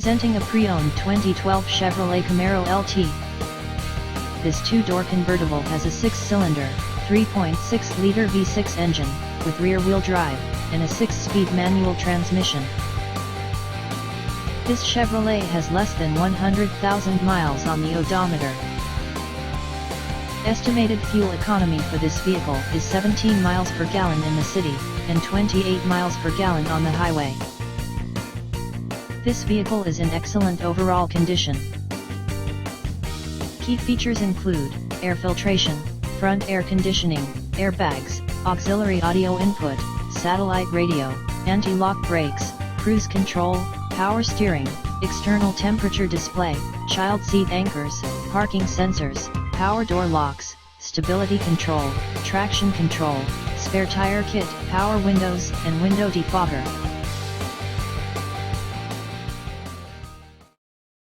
Presenting a pre-owned 2012 Chevrolet Camaro LT. This two-door convertible has a 6-cylinder, 3.6-liter V6 engine, with rear-wheel drive, and a 6-speed manual transmission. This Chevrolet has less than 100,000 miles on the odometer. Estimated fuel economy for this vehicle is 17 miles per gallon in the city, and 28 miles per gallon on the highway. This vehicle is in excellent overall condition. Key features include air filtration, front air conditioning, airbags, auxiliary audio input, satellite radio, anti-lock brakes, cruise control, power steering, external temperature display, child seat anchors, parking sensors, power door locks, stability control, traction control, spare tire kit, power windows and window defogger.